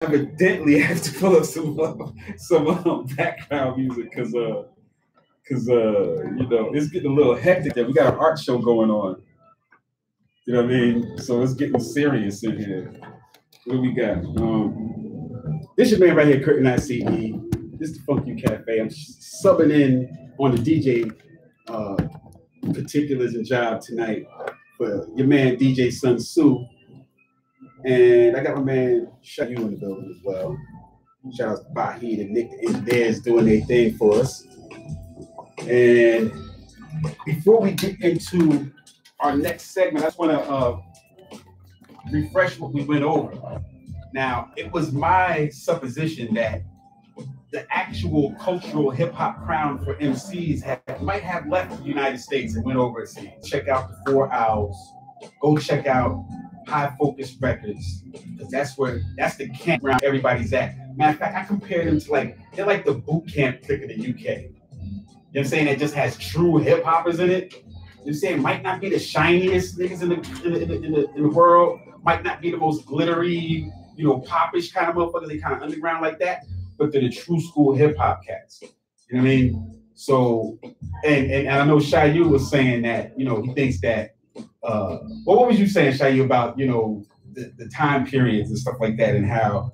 evidently have to pull up some background music because you know, it's getting a little hectic there. We got an art show going on. You know what I mean? So it's getting serious in here. What do we got? This your man right here, Curtin ICE. This is the Funk You Cafe. I'm subbing in on the DJ particulars and job tonight for your man DJ Sun Tzu. And I got my man Shut You in the building as well. Shout out to Bahid and Nick, the engineers, doing their thing for us. And before we get into our next segment, I just want to refresh what we went over. Now, it was my supposition that the actual cultural hip-hop crown for MCs might have left the United States and went overseas. Check out the 4 Owls. Go check out High Focus Records, because that's the campground everybody's at. Matter of fact, I compare them to they're like the boot camp clique of the UK. You know what I'm saying? It just has true hip-hoppers in it. You know what I'm saying? Might not be the shiniest niggas in the world, might not be the most glittery, you know, popish kind of motherfuckers. They kind of underground like that, but they're the true school hip-hop cats. You know what I mean? So, and I know Shayu was saying that, you know, he thinks that, what was you saying, Shayu, about, you know, the time periods and stuff like that, and how,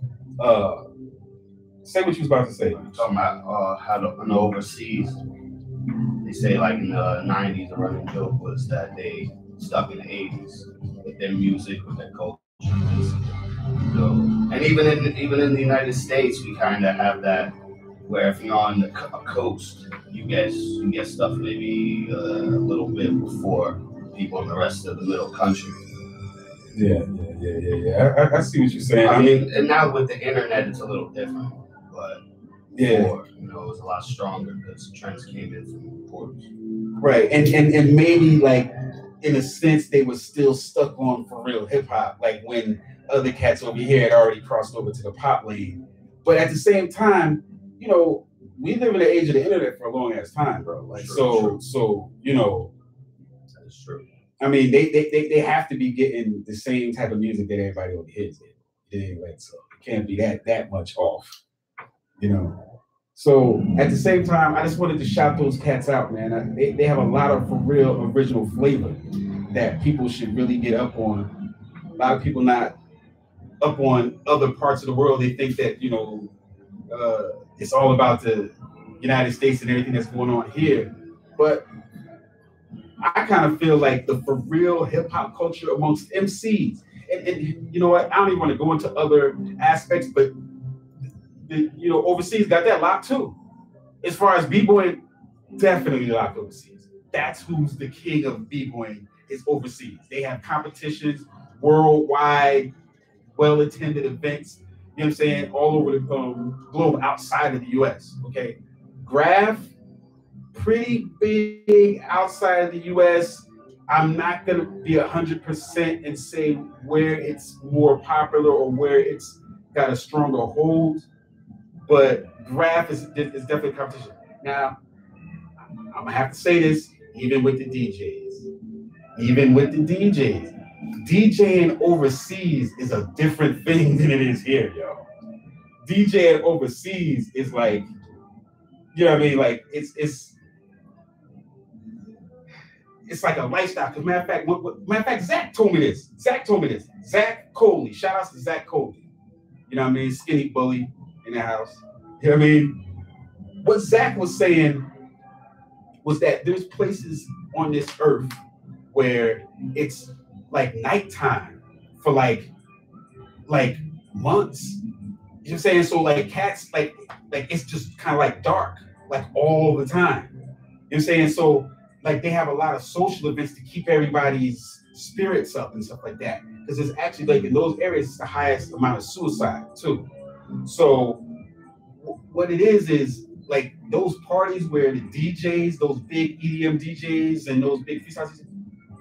say what you was about to say. You're talking about how in the overseas, they say like in the 90s, the running joke was that they stuck in the 80s with their music, with their culture. So, and even in the United States, we kind of have that, where if you're on the coast, you get stuff maybe a little bit before people in the rest of the middle country. Yeah. I see what you're saying. I mean, and now with the internet, it's a little different, but before, you know, it was a lot stronger because trends came in from importers. Right, and maybe like in a sense they were still stuck on for real hip hop, like when other cats over here had already crossed over to the pop lane. But at the same time, you know, we live in the age of the internet for a long ass time, bro. Like true. So you know, that's true. I mean, they have to be getting the same type of music that everybody over here is getting. Anyway, so it can't be that much off, you know. So at the same time, I just wanted to shout those cats out, man. They have a lot of for real original flavor that people should really get up on. A lot of people not up on other parts of the world. They think that, you know, it's all about the United States and everything that's going on here. But I kind of feel like the for real hip hop culture amongst MCs, and you know what? I don't even want to go into other aspects, but you know, overseas got that locked too. As far as b-boying, definitely locked overseas. That's who's the king of b-boying, is overseas. They have competitions, worldwide, well-attended events, you know what I'm saying, all over the globe outside of the US, okay? Graph, pretty big outside of the US. I'm not gonna be 100% and say where it's more popular or where it's got a stronger hold, but Graph is definitely competition. Now, I'm gonna have to say this, even with the DJs, DJing overseas is a different thing than it is here, yo. DJing overseas is like, you know what I mean? Like it's like a lifestyle. Cause matter of fact, Zach told me this. Zach Coley, shout out to Zach Coley. You know what I mean? Skinny bully in the house. You know what I mean? What Zach was saying was that there's places on this earth where it's like nighttime for like months. You know what I'm saying? So like cats, like it's just kind of like dark, like all the time. You know what I'm saying? So like they have a lot of social events to keep everybody's spirits up and stuff like that. Because it's actually like in those areas, it's the highest amount of suicide too. So what it is like those parties where the DJs, those big EDM DJs and those big freestyle DJs,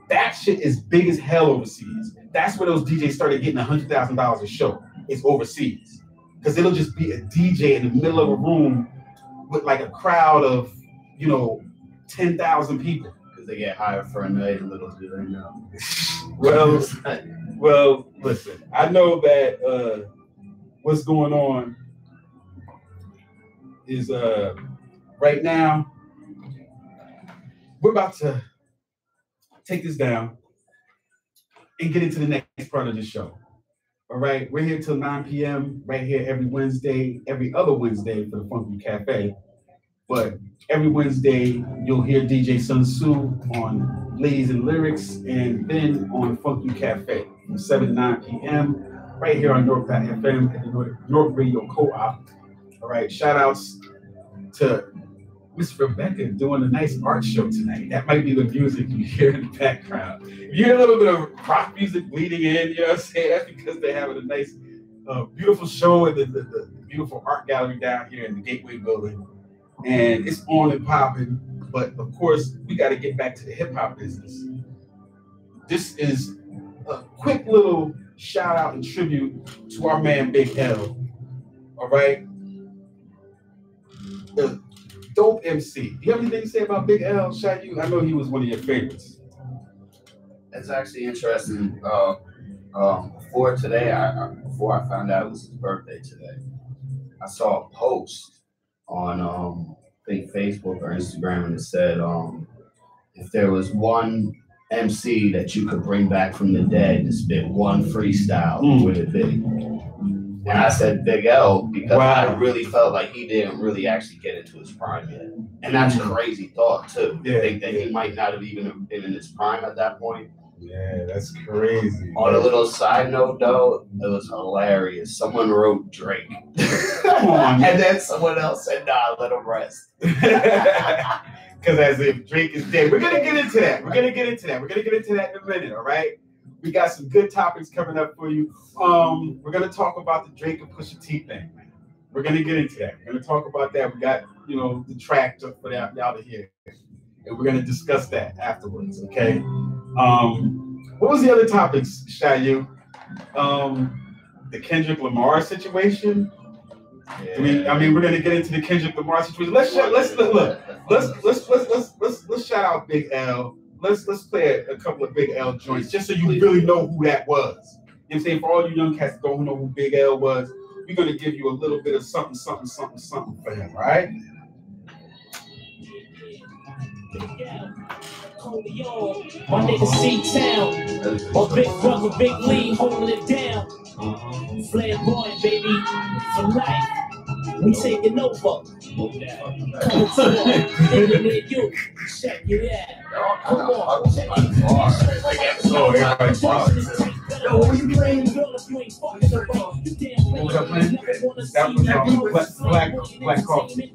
that shit is big as hell overseas. That's where those DJs started getting $100,000 a show. It's overseas. Because it'll just be a DJ in the middle of a room with like a crowd of, you know, 10,000 people. Because they get hired for a night, and little do they know. Well, listen, I know that what's going on is right now we're about to take this down and get into the next part of the show. All right, we're here till 9 p.m. right here every Wednesday, every other Wednesday for the Funky Cafe. But every Wednesday, you'll hear DJ Sun Tzu on Ladies and Lyrics, and then on Funky Cafe from 7 to 9 p.m. right here on North.fm at the North Radio Co-op. All right, shout outs to Miss Rebecca doing a nice art show tonight. That might be the music you hear in the background. If you hear a little bit of rock music bleeding in, you know what I'm saying? That's because they're having a nice, beautiful show at the beautiful art gallery down here in the Gateway Building. And it's on and popping, but of course, we got to get back to the hip hop business. This is a quick little shout out and tribute to our man Big L. All right, the dope MC. Do you have anything to say about Big L, Shayu? I know he was one of your favorites. It's actually interesting. Before I found out it was his birthday today, I saw a post on I think Facebook or Instagram, and it said if there was one MC that you could bring back from the dead to spit one freestyle, who would it be? And I said Big L because I really felt like he didn't really actually get into his prime yet, and that's a crazy thought too. I think that he might not have even been in his prime at that point. Yeah, that's crazy. On a little side note, though, it was hilarious. Someone wrote Drake. Come on. And then someone else said, nah, let him rest. Because as if Drake is dead. We're going to get into that. We're going to get into that in a minute, all right? We got some good topics coming up for you. We're going to talk about the Drake and Pusha T thing, man. We're going to get into that. We're going to talk about that. We got, the track for y'all to hear. And we're going to discuss that afterwards, okay? What was the other topics, Shayu? The Kendrick Lamar situation. Yeah. We're going to get into the Kendrick Lamar situation. Let's shout out Big L. Let's play a couple of Big L joints just so you really know who that was. You know what I'm saying? For all you young cats that don't know who Big L was, we're going to give you a little bit of something for him, all right? My nigga C-Town, or Big Brother Big Lee holding it down. Flamboyant, baby, for life. We taking over. Coming to you. Check it out. Come on, check it out. Yo, what you playing? Girl, if you ain't fucking around, you damn what was I playing? That was Black Coffee.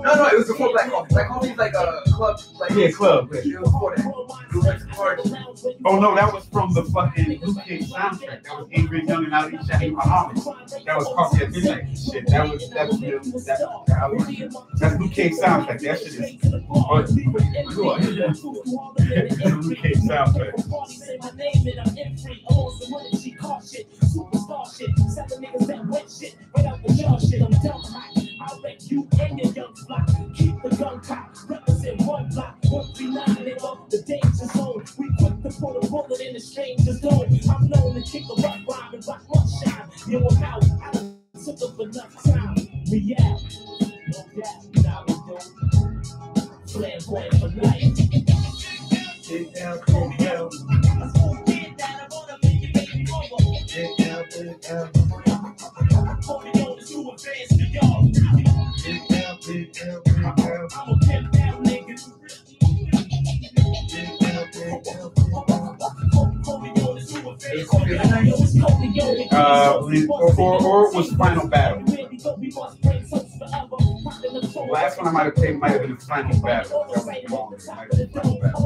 No, it was before Black Coffee. Black Coffee is like a club. Club. It was before that. It was like a party. Oh no, that was from the fucking UK soundtrack. That was Adrian Young and Ali Shahi Muhammad. That was Coffee at Midnight. Shit, that's UK soundtrack. That shit is UK soundtrack. I'll wreck you and your young flock. Keep the gun cock, represent one block. 139, nigga, the danger zone. We quick to put a bullet in the stranger's dome. I'm known to kick a rock rhyme and rock one shine. Yo, I'm out. I done took up enough time. We out. No doubt, now we do. Flamboyant for life. Big L, Big L. Let's go get that. I wanna make you baby over. Big L, Big L. Holding on to too advanced for y'all. Big L, Big L, Big L. I'm a pimp down nigga. Big L, Big L, Big L. Holding on to too advanced for y'all. Or was Final Battle. The last one I might have played might have been the Final Battle. That was long. It might have been Final Battle.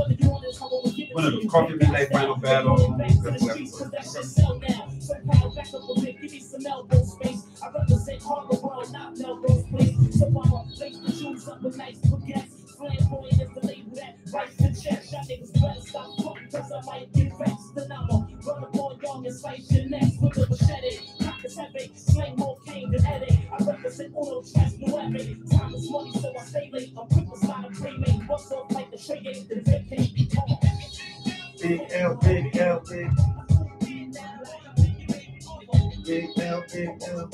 One of them, Coffee Midnight Final Battle. I represent Harlem World, not Melrose Place. So I'ma place the shoes up with nice baguettes. Flamboyant is the label that writes the chest. Y'all niggas better stop fucking, cause I might get vexed. Then I'ma run up on y'all and slice your necks with a machete. Pockets heavy, slang more cane than Eddie. I represent Uno Trust Nueve. Time is money, so I stay late. I'm quick to slide a playmate. Bust off like the tray ain't the vacate. Big L, Big L, Big. big L, big L.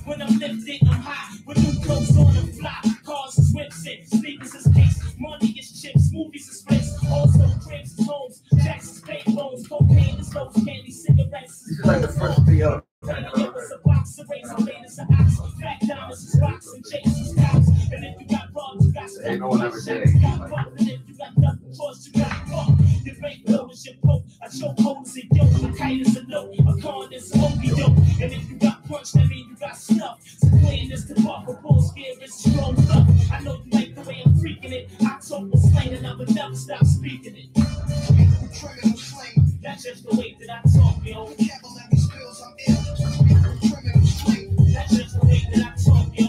When I'm lifted, I'm high. With new clothes on the fly, cars is whips in, sneakers is case, money is chips, movies is splits, also cribs is homes, jacks is bank loans, cocaine is lows, candy, cigarettes. This is like the first video. It's a box of razor blades, an ox, fat diamonds is rocks and jakes is cops. And if you got robbed, you got Ain't no one ever did it. you got robbed, and if you got nothing choice, you got fucked. Your bank bill is your poke, a chokehold is a yoke, a kite is a note, a con is a hokey doke. And if you got punched, that means you got stuff. So playing this to buff, a bull scare is strong stuff. I know you like the way I'm freaking it. I talk with slang and I would never stop speaking it. That's just the way that I talk, yo. That's just the way that I talk, yo.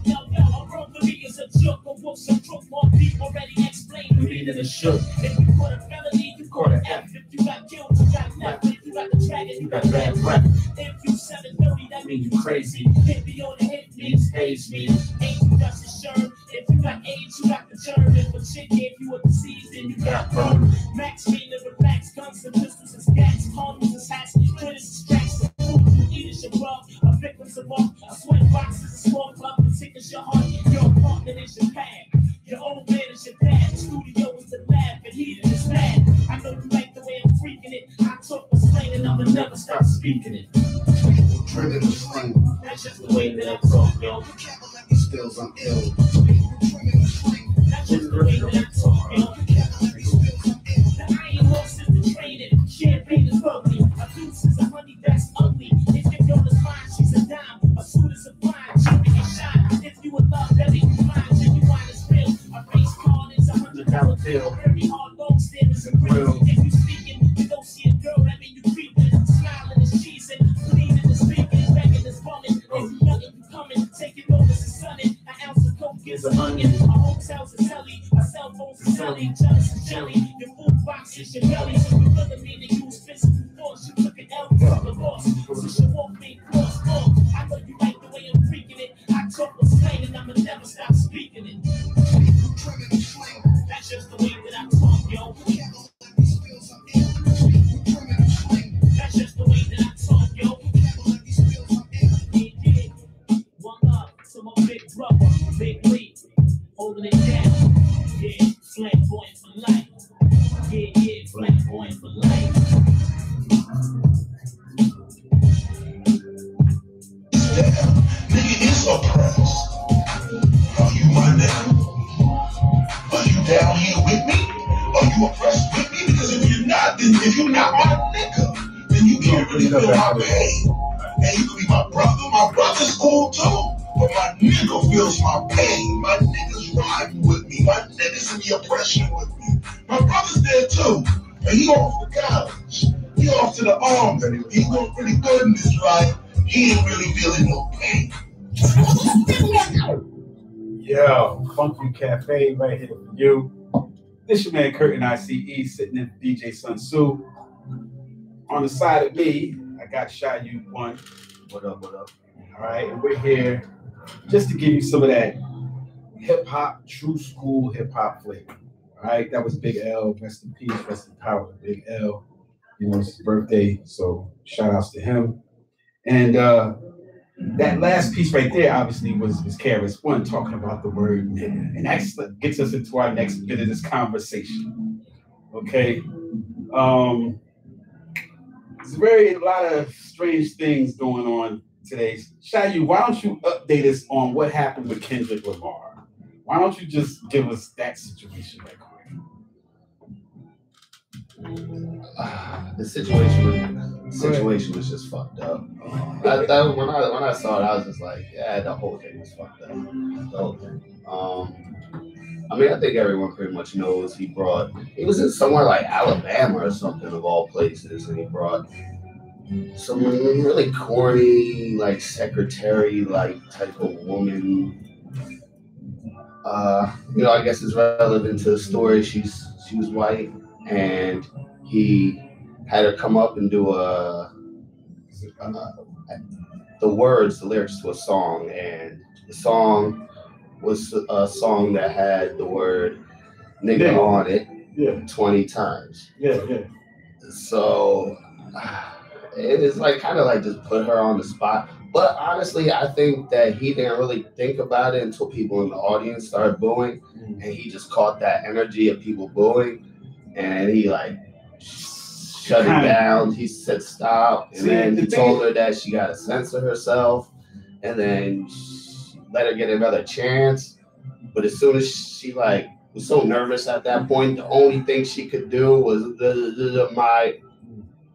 Yo, a robbery is a joke, a wolf, some crook, more people already explained the meaning of the shook. If you caught a felony, you caught an F. If you got killed, you got left. If you got the dragon, you got bad breath. If you 730, that means you crazy. Hit me on the hit means age me. Ain't you got your shirt? If you got AIDS, you got the germ. If a chick gave you a disease, then you got burned. Max meaning relax, guns and pistols and scats, condoms and hats, critters and strats. Food you eat is your rub, a victim's a bump, a sweat box is a small club, the tick is your heart, your apartment is your pad, your old man is your dad, the studio is the lab, and heated is mad. I know you like the way I'm freaking it. I talk with slang and I'ma never stop speaking it. Driven with slang. That's just the way that I talk, yo. Skills, I'm ill. That's just the way that I talk, yo. The iron horse is the training. Champagne is bubbly. A deuce is a honey that's ugly. If your girl is fine, she's a dime. A suit is a blind. Cherry and shine. If you in love, that ain't you mine. Genuine is real. A race card is $100 bill. Very hard long stand is a grill. If you speaking, you don't see a girl, that mean you creeping. Smiling is cheesing. Cleaning is speaking. Begging is bumming. If you nothing, you coming. Taking notice is sunning. An ounce of coke is a onion. A hotel's a telly. A cell phone's a selling. Jealous is jelly. Your food box is your belly. So you really mean to use physical force. You took an L from the boss. So you walk me cross off. I know you like the way I'm freaking it. I talk with slang and I'ma never stop speaking it. That's just the way that I talk, yo. That's just the way that I talk, yo. Yeah. One love to my big brother, Big Lee, holding it down. Yeah, flamboyant for life. Yeah, flamboyant for life. Nigga is oppressed. Are you my nigga? Are you down here with me? Are you oppressed with me? Because if you're not my nigga, then you can't really feel my pain. And you can be my brother. My brother's cool too. But my nigga feels my pain. My nigga's riding with me. My nigga's in the oppression with me. My brother's there too. And he off to college. He off to the army. He doing pretty good in this life. He ain't really feeling no pain. Yo, Funky Cafe right here for you. This your man Curtin ICE sitting in DJ Sun Tzu. On the side of me, I got Shy U One. What up, what up? All right, and we're here just to give you some of that hip hop, true school hip hop flavor. All right, that was Big L. Rest in peace, rest in power to Big L. You know, it's his birthday, so shout outs to him. And that last piece right there, obviously, was KRS-One talking about the word nigga. And that gets us into our next bit of this conversation. Okay? There's a lot of strange things going on today. Shayu, why don't you update us on what happened with Kendrick Lamar? Why don't you just give us that situation right quick? The situation was just fucked up. When I saw it, I was just like, yeah, the whole thing was fucked up. The whole thing. I mean, I think everyone pretty much knows he was in somewhere like Alabama or something of all places, and he brought some really corny, like secretary, like type of woman I guess it's relevant to the story. She was white, and he had her come up and do the lyrics to a song, and the song was a song that had the word nigga on it 20 times. So it is like kind of like just put her on the spot. But honestly, I think that he didn't really think about it until people in the audience started booing, and he just caught that energy of people booing, and he like shut it down. He said stop, and then he told her that she got to censor herself, and then let her get another chance. But as soon as she like was so nervous at that point, the only thing she could do was my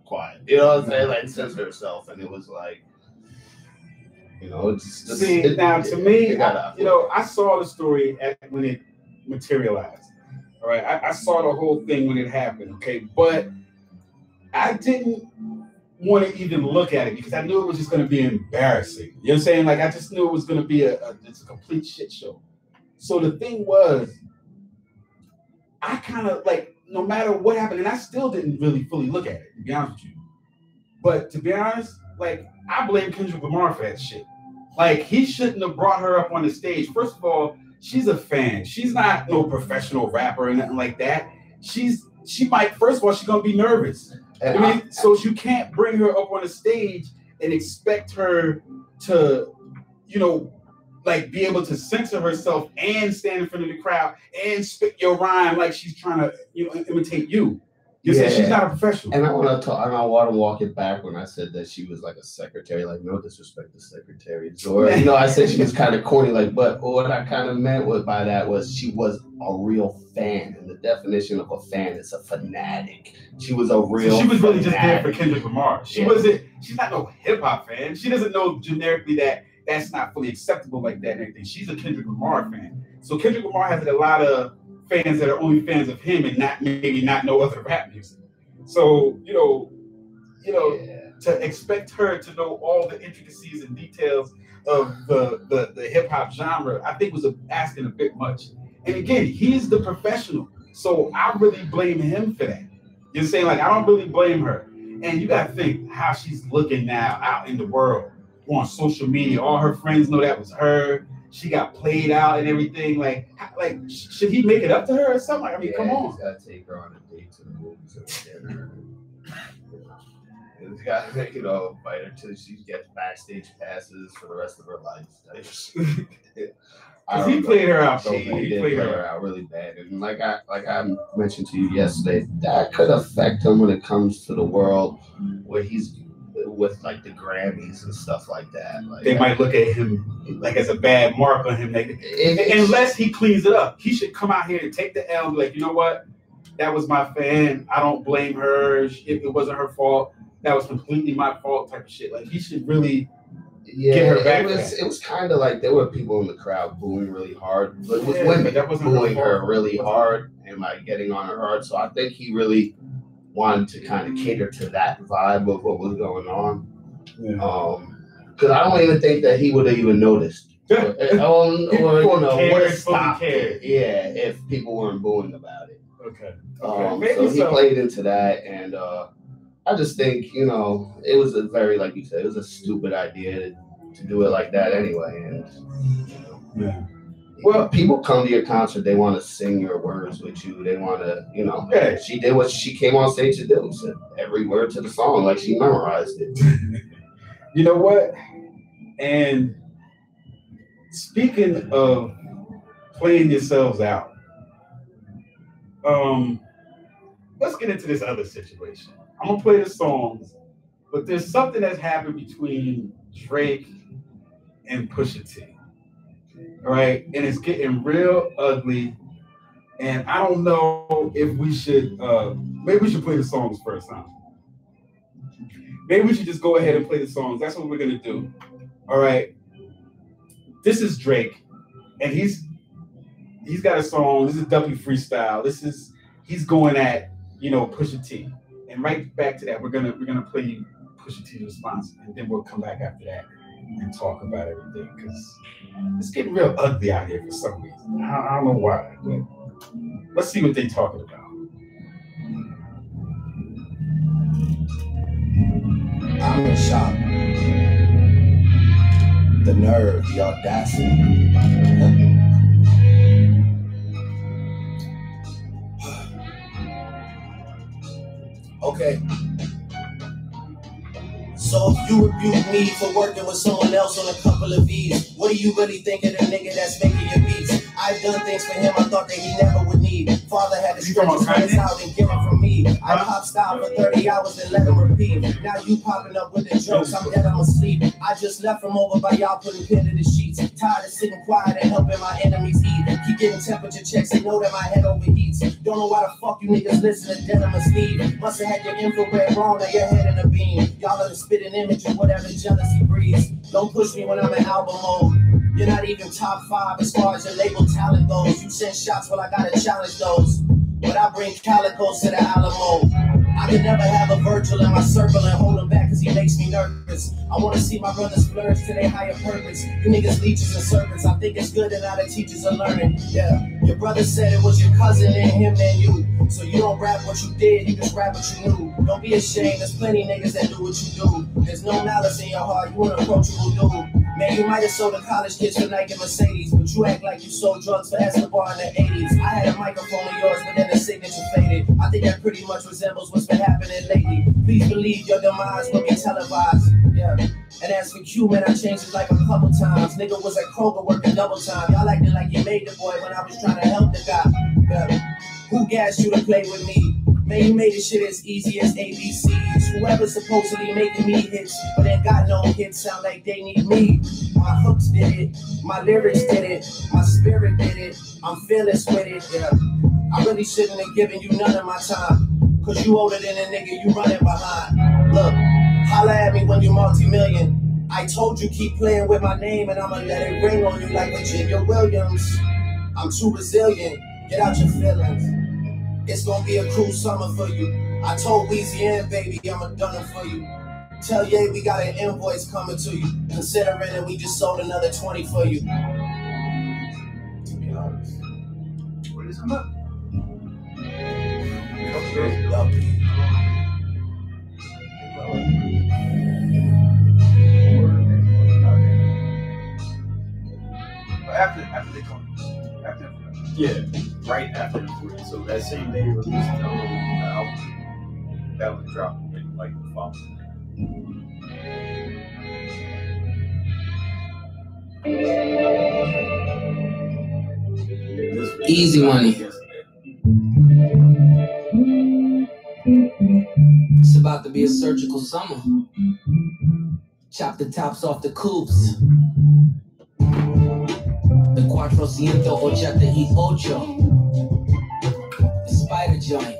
quiet. You know what I'm saying? Like censor herself, and it was like. It's just, to me, I saw the story when it materialized. All right, I saw the whole thing when it happened. Okay, but I didn't want to even look at it because I knew it was just going to be embarrassing. You know what I'm saying? Like I just knew it was going to be it's a complete shit show. So the thing was, I kind of like no matter what happened, and I still didn't really fully look at it. To be honest with you, but to be honest. Like, I blame Kendrick Lamar for that shit. Like, he shouldn't have brought her up on the stage. First of all, she's a fan. She's not no professional rapper or nothing like that. She might, first of all, she's going to be nervous. So you can't bring her up on the stage and expect her to, like be able to censor herself and stand in front of the crowd and spit your rhyme like she's trying to, imitate you. You said she's not a professional. And I want to walk it back when I said that she was like a secretary, like no disrespect to secretaries. Or, I said she was kind of corny, like, but what I kind of meant by that was she was a real fan. And the definition of a fan is a fanatic. She was a real she was really just there for Kendrick Lamar. She's not no hip hop fan. She doesn't know generically that that's not fully acceptable like that and everything. She's a Kendrick Lamar fan. So Kendrick Lamar has a lot of fans that are only fans of him and not no other rap music. So, to expect her to know all the intricacies and details of the hip hop genre, I think was asking a bit much. And again, he's the professional. So I really blame him for that. You're saying, like, I don't really blame her. And you got to think how she's looking now out in the world on social media. All her friends know that was her. She got played out and everything. Like, should he make it up to her or something? I mean, come on. He's got to take her on a date to the movies and dinner. He's got to, invite her till she gets backstage passes for the rest of her life. He played her out, though. He did play her out really bad. And like I mentioned to you yesterday, that could affect him when it comes to the world where he's with like the Grammys and stuff like that. Like, they might look at him like as a bad mark on him. Unless he cleans it up. He should come out here and take the L and be like, you know what? That was my fan. I don't blame her. It wasn't her fault. That was completely my fault type of shit. Like, he should really get her back. It was kind of like there were people in the crowd booing really hard. But with women booing her really hard and like getting on her hard. So I think he really wanted to kind of cater to that vibe of what was going on. Because I don't even think that he would have even noticed. Or would have stopped it. Yeah, if people weren't booing about it. Okay. So he played into that, and I just think, it was a very, like you said, it was a stupid idea to do it like that anyway. And well, people come to your concert, they want to sing your words with you. They want to, she did what she came on stage to do. Said every word to the song like she memorized it. You know what? And speaking of playing yourselves out, let's get into this other situation. I'm gonna play the songs, but there's something that's happened between Drake and Pusha T. All right, and it's getting real ugly. And I don't know if we should maybe we should play the songs first, huh? Maybe we should just go ahead and play the songs. That's what we're gonna do. All right. This is Drake, and he's got a song. This is W Freestyle. He's going at Pusha T. And right back to that, we're gonna play Pusha T's response, and then we'll come back after that. and talk about everything because it's getting real ugly out here for some reason. I don't know why, but let's see what they're talking about. I'm in shock. The nerve, the audacity. Okay. So if you rebuke me for working with someone else on a couple of V's, what do you really think of the nigga that's making your beats? I've done things for him I thought that he never would need. Father had to stretch his hands out and get it from me. I pop style for 30 hours and let him repeat. Now you popping up with the jokes, I'm dead, I'm asleep. I just left from over by y'all putting pen to the sheets. Tired of sitting quiet and helping my enemies eat. Keep getting temperature checks and know that my head overheats. Don't know why the fuck you niggas listen to Denim and Steve. Must have had your infrared wrong or your head in a beam. Y'all are the spitting image of whatever jealousy breeds. Don't push me when I'm in album mode. You're not even top 5 as far as your label talent goes. You send shots, well I gotta challenge those. But I bring calicos to the Alamo. I can never have a Virgil in my circle and hold him back cause he makes me nervous. I wanna see my brothers flourish to their higher purpose. You niggas leeches and serpents. I think it's good that now the teachers are learning. Yeah, your brother said it was your cousin and him and you. So you don't rap what you did, you just rap what you knew. Don't be ashamed, there's plenty niggas that do what you do. There's no malice in your heart, you an approachable dude. Man, you might have sold a college kids for Nike Mercedes, but you act like you sold drugs for Escobar in the 80s. I had a microphone of yours, but then the signature faded. I think that pretty much resembles what's been happening lately. Please believe your demise will be televised. Yeah. And as for Q, man, I changed his life a couple times. Nigga was at Kroger working double time. Y'all acting like you made the boy when I was trying to help the guy. Yeah. Who gassed you to play with me? Man, you made this shit as easy as ABCs. Whoever's supposedly making me hits, but ain't got no hits, sound like they need me. My hooks did it, my lyrics did it, my spirit did it, I'm fearless with it, yeah. I really shouldn't have given you none of my time, cause you older than a nigga you running behind. Look, holla at me when you multi-million. I told you keep playing with my name and I'ma let it ring on you like Virginia Williams. I'm too resilient, get out your feelings. It's gonna be a cruel summer for you. I told Weezy and baby I'ma done it for you. Tell Ye we got an invoice coming to you. Considering that we just sold another 20 for you. To be honest. What is it up? After they come. After. Yeah, right after the 40. So that same day, released the album. That was dropped in like the following day. Easy money. It's about to be a surgical summer. Chop the tops off the coupes. The 488. The spider joint.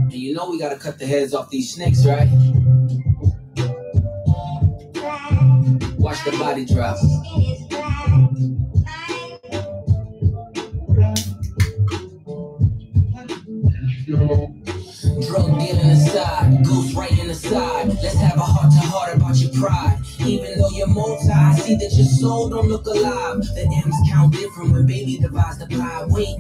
And you know we gotta cut the heads off these snakes, right? Watch the body drop. Drug dealing aside, ghost writing aside. Let's have a heart-to-heart about your pride. Even though you're multi, I see that your soul don't look alive. The M's count different when baby divides the pie. Wait,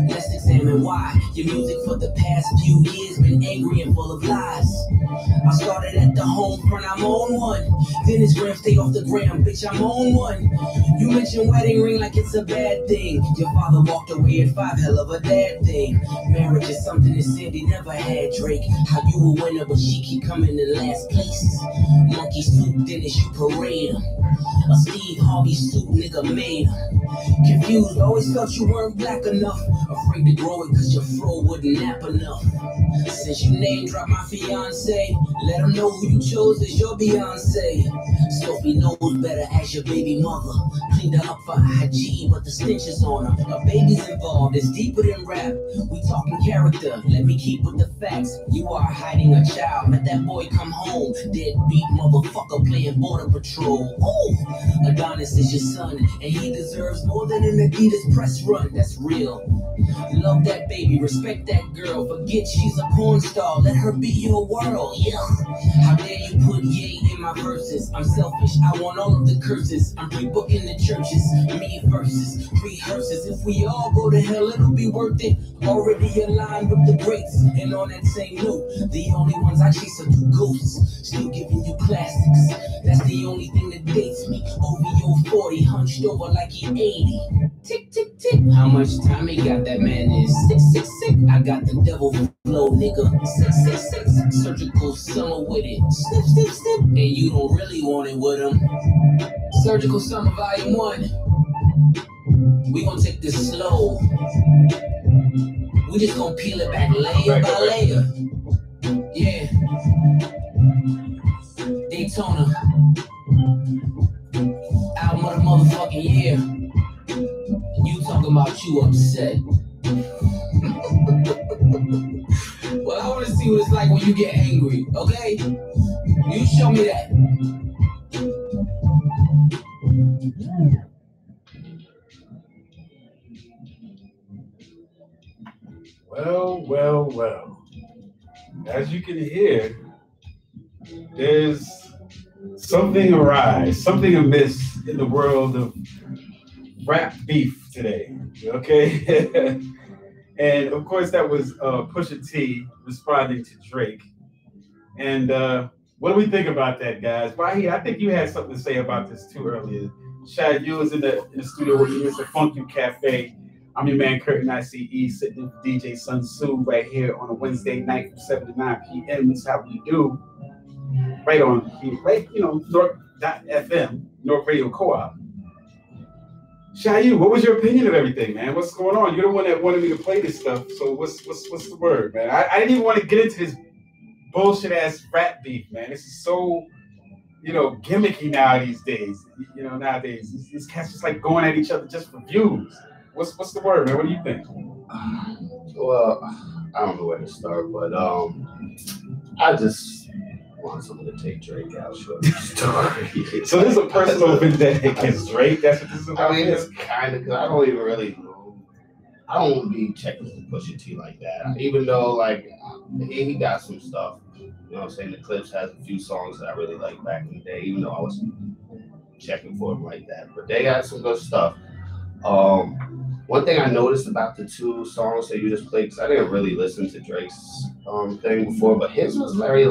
let's examine why. Your music for the past few years been angry and full of lies. I started at the home front, I'm on one. Then it's gram, stay off the gram, bitch, I'm on one. You mention wedding ring like it's a bad thing. Your father walked away at 5, hell of a dad thing. Marriage is something that Cindy never had, Drake. How you a winner, but she keep coming in last place. Monkey suit, Dennis, you parade him. A Steve Harvey suit, nigga made him. Confused, always felt you weren't black enough. Afraid to grow it cause your fro wouldn't nap enough. Since you name dropped my fiance, let them know who you chose as your Beyonce. Sophie knows better as your baby mother. Cleaned her up for IG, but the stench is on her. Her baby's involved, it's deeper than rap. We talking character, let me keep with the facts. You are hiding a child, let that boy come home. Deadbeat motherfucker playing border patrol. Ooh, Adonis is your son, and he deserves more than an Adidas press run. That's real. Love that baby, respect that girl. Forget she's a porn star, let her be your world. Yeah. How dare you put yay in my verses? I'm selfish, I want all of the curses. I'm pre-booking the churches, me versus rehearses. If we all go to hell, it'll be worth it. Already aligned with the greats, and on that same note, the only ones I chase are two ghosts. Still giving you classics. That's the only thing that dates me. OVO 40, hunched over like he 80. Tick, tick, tick. How much time he got? That man is 666. I got the devil flow, nigga. 666. Surgical summer with it. Snip, snip, snip. And you don't really want it with him. Surgical summer volume 1. We gonna take this slow. We just gonna peel it back layer by layer. Yeah. Daytona. Album of the motherfucking year. You talking about you upset. Well, I want to see what it's like when you get angry, okay? You show me that. Well. As you can hear, there's something awry, something amiss in the world of rap beef today, okay? And of course, that was Pusha T responding to Drake. And what do we think about that, guys? Vahid, I think you had something to say about this too earlier. Shad, you was in the studio with me. It's the Funk You Cafe. I'm your man, Curtin ICE, sitting with DJ Sun Tzu right here on a Wednesday night from 7 to 9 p.m. This is how we do. Right on, North.fm, North Radio Co-op. Shayu, what was your opinion of everything, man? What's going on? You're the one that wanted me to play this stuff. So what's the word, man? I didn't even want to get into this bullshit ass rap beef, man. This is so, gimmicky now these days. Nowadays these cats just like going at each other just for views. What's the word, man? What do you think? Well, I don't know where to start, but I just want someone to take Drake out. Sure. So this is a personal vendetta against Drake. That's what this is about. I mean, it's kind of because I don't even really know. I don't be checking for Pusha T like that. Even though he got some stuff. You know what I'm saying? The Clips has a few songs that I really like back in the day. Even though I wasn't checking for him like that, but they got some good stuff. One thing I noticed about the two songs that you just played, because I didn't really listen to Drake's thing before, but his was very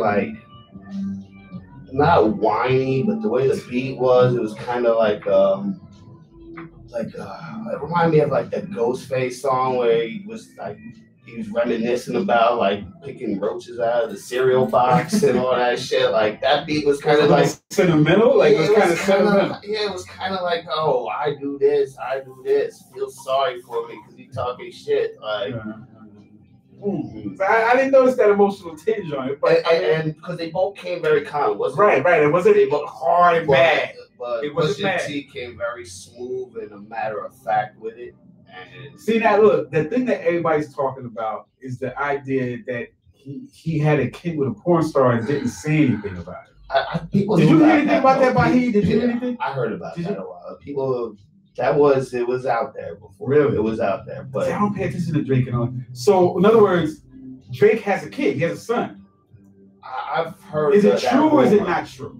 not whiny, but the way the beat was, it was kind of it reminded me of that Ghostface song where he was reminiscing about picking roaches out of the cereal box and all that shit. That beat was kind of sentimental. It was kind of sentimental. Yeah, it was kind of oh, I do this, feel sorry for me because he talking shit. I didn't notice that emotional tinge on it, but and because they both came very calm, wasn't it? Right. It wasn't hard and bad. But it wasn't Pusha T came very smooth and a matter of fact with it. And see now, look, the thing that everybody's talking about is the idea that he had a kid with a porn star and didn't say anything about it. Did you hear anything about that, Vahid? Did you hear anything? I heard about that a while. People, it was out there before. Really? It was out there. But I don't pay attention to Drake and all. So, in other words, Drake has a kid. He has a son. I've heard. Is it true or is it not true?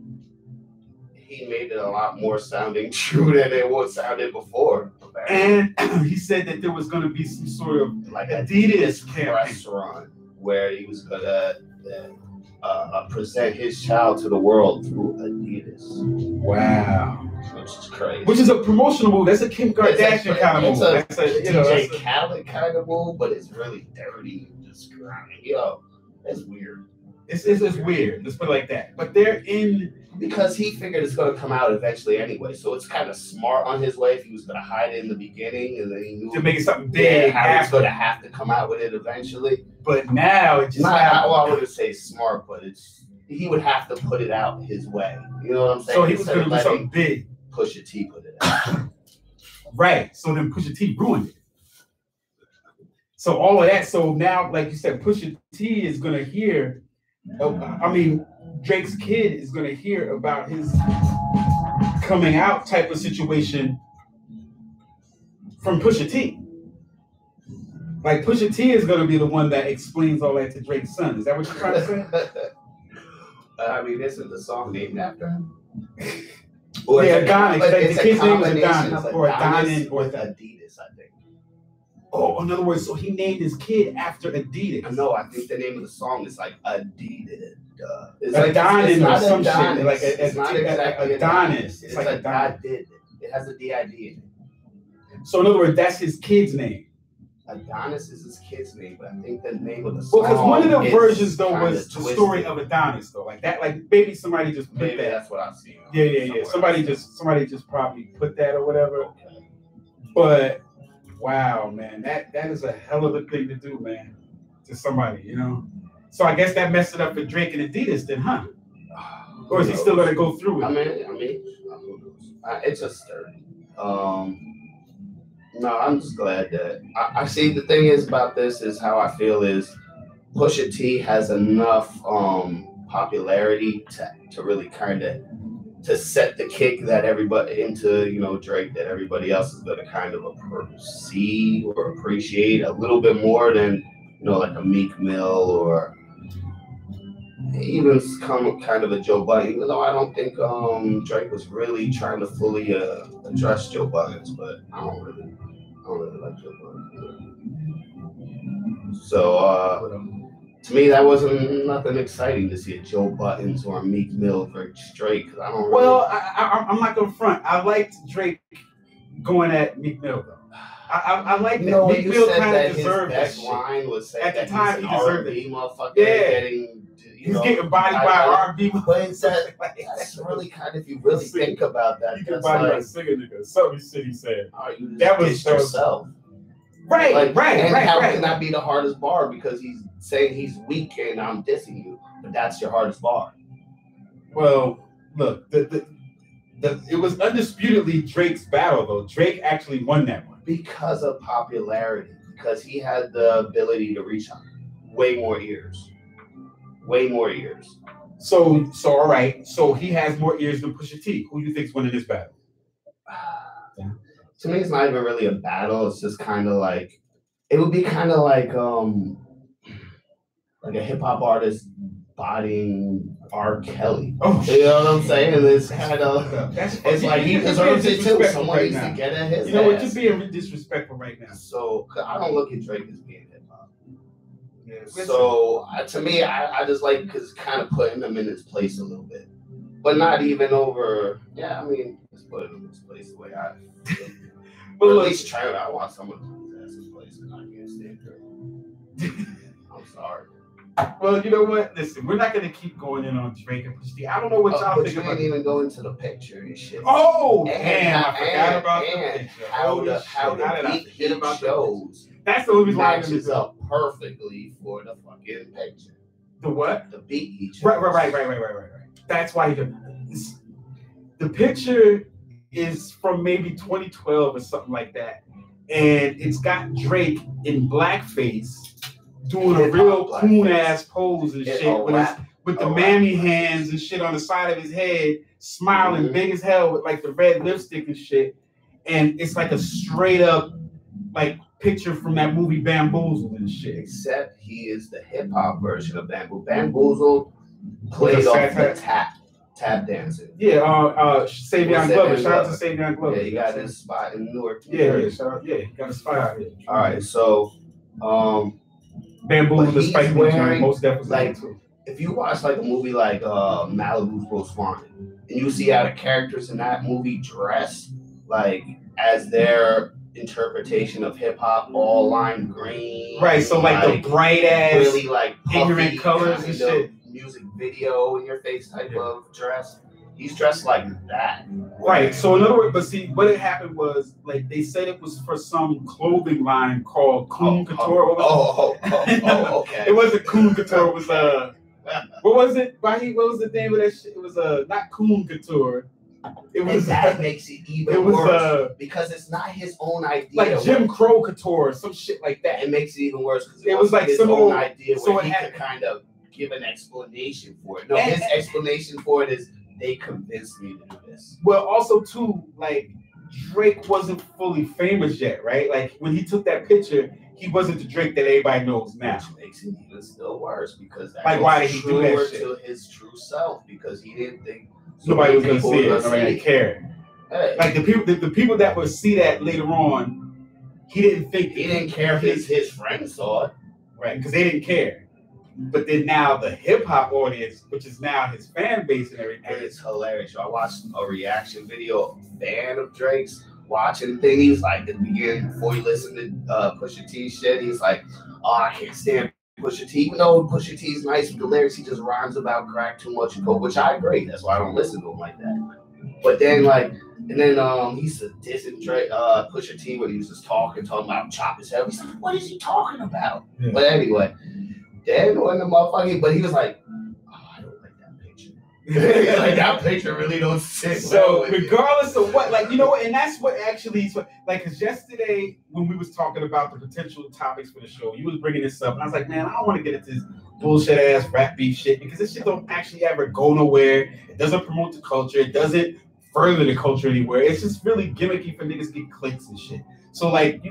He made it a lot more sounding true than it was sounded before. And he said that there was going to be some sort of Adidas restaurant where he was going to present his child to the world through Adidas. Wow. Which is crazy. Which is a promotional move. That's a Kim Kardashian kind of move. That's a DJ Khaled kind of move, but it's really dirty and just grimy. It's weird. It's weird. Let's put it like that. But they're in... Because he figured it's going to come out eventually anyway. So it's kind of smart on his way if he was going to hide it in the beginning and then he knew... To make it something big. How he's going to have to come out with it eventually. But now it just... I wouldn't say smart, but he would have to put it out his way. You know what I'm saying? So he was going to do something big. Pusha T put it out. Right. So then Pusha T ruined it. So all of that. So now, like you said, Pusha T is going to hear... Drake's kid is going to hear about his coming out type of situation from Pusha T. Like Pusha T is gonna be the one that explains all that to Drake's son. Is that what you're trying to say? I mean, isn't the song named after him? Yeah, Adonis. Like, the kid's name was combination Adonis of or Adonis Adonis or with Adidas, I think. Oh, in other words, so he named his kid after Adidas. No, I think the name of the song is like Adidas. It's Adonis like, or some Adonis. shit. Like it's not exactly Adonis. It's like Adonis. It has a DID in it. So in other words, that's his kid's name. Adonis is his kid's name, but I think the name of the song. Well, because one of the versions though was the twisted. story of Adonis though, like that. Like maybe somebody just put Maybe that. that's what I've seen. Yeah. Somebody just probably put that or whatever. Okay. But wow, man, that is a hell of a thing to do, man, to somebody, you know. So I guess that messed it up for Drake and Adidas, then, huh? Or is he still gonna go through it? I mean, it's just sturdy. No, I'm just glad that I see. The thing is about this is how I feel is Pusha T has enough popularity to really kind of to set the kick that everybody into, you know, Drake, that everybody else is going to kind of see or appreciate a little bit more than, you know, like a Meek Mill or even kind of a Joe Budden, even though I don't think Drake was really trying to fully address Joe Budden's, but I don't really like Joe Budden. So to me, that wasn't nothing exciting to see a Joe Budden's or a Meek Mill versus Drake. I don't. Really... Well, I'm not gonna front. I liked Drake going at Meek Mill though. I like that. Meek Mill kind of deserved that shit. Line was at the time, he deserved it. Motherfucker, yeah. He's getting bodied by R&B. But that's really kind of, if you really think about that, you get bodied by a singer nigga. Something City said. That was yourself. Right. And how can that be the hardest bar? Because he's saying he's weak and I'm dissing you, but that's your hardest bar. Well, look, it was undisputedly Drake's battle though. Drake actually won that one because of popularity. Because he had the ability to reach way more ears. So all right. So he has more ears than Pusha T. Who do you think's winning this battle? To me, it's not even really a battle. It's just kind of like, it would be kind of like a hip hop artist bodying R. Kelly. Oh, you know what I'm saying? It's kind of, it's like he deserves it too. Someone needs to get at his ass. You know what? You're being disrespectful right now. So I don't look at Drake as being hip hop. Yeah, so to me, I just like because kind of putting him in his place a little bit, but not even over. Yeah, I mean, just put him in his place the way I. But at least try it. I want someone to put his ass in place because I can't stand Drake. I'm sorry. Well, you know what? Listen, we're not going to keep going in on Drake and Pusha T. I don't know what y'all think about. You didn't even go into the picture and shit. Oh, damn. I forgot about the picture. How the beat shows. That's the only reason why matches up perfectly for the fucking picture. The what? The beat he chose. Right. That's why he did. The picture is from maybe 2012 or something like that. And it's got Drake in blackface doing a real coon-ass pose and shit with the mammy hands and shit on the side of his head, smiling big as hell with like the red lipstick and shit. And it's like a straight up like picture from that movie Bamboozled and shit. Except he is the hip-hop version of Bamboozled. Bamboozled played off the tap dancing. Yeah, Savion Glover. Shout out to Savion Glover. Yeah, he got his spot in Newark. Yeah, shout out. Yeah, he got a spot out here. All right, so Bamboozled the Spike Lee most definitely like too. If you watch like a movie like Malibu's Most Wanted, and you see how the characters in that movie dress like as their interpretation of hip hop, all lime green, right? So like the bright ass, really like ignorant colors and shit. Music video in your face type of dress. He's dressed like that. Right. So in other words, but see, what had happened was like they said it was for some clothing line called Coon Couture. Okay. It wasn't Coon Couture. It was what was it? What was the name of that shit? It was not Coon Couture. It was that makes it even worse because it's not his own idea. Like Jim Crow Couture, some shit like that. It makes it even worse because it was like his own idea so where he could kind of give an explanation for it. No, his explanation for it is they convinced me to do this. Well, also too, like Drake wasn't fully famous yet, right? Like when he took that picture, he wasn't the Drake that everybody knows now. Which makes it even still worse because that like why did he do that shit? To his true self because he didn't think nobody was gonna see it. Nobody didn't care. Hey. Like the people that would see that later on, he didn't care if his friends saw it, right? Because they didn't care. But then now the hip hop audience, which is now his fan base and everything, and it's hilarious. I watched a reaction video, a fan of Drake's watching things like at the beginning before you listen to Pusha T shit. He's like, "Oh, I can't stand Pusha T." Even though Pusha T's nice with the lyrics, he just rhymes about crack too much and coke, which I agree. That's why I don't listen to him like that. But then he's dissing Drake, Pusha T when he was just talking about chop his head. He's like, "What is he talking about?" Yeah. But anyway. Then when the motherfucking, but he was like, "Oh, I don't like that picture." Like that picture really don't sit. So regardless of what, like you know what, and that's what actually, like, because yesterday when we was talking about the potential topics for the show, you was bringing this up, and I was like, man, I don't want to get into this bullshit ass rap beef shit because this shit don't actually ever go nowhere. It doesn't promote the culture. It doesn't further the culture anywhere. It's just really gimmicky for niggas to get clicks and shit. So like,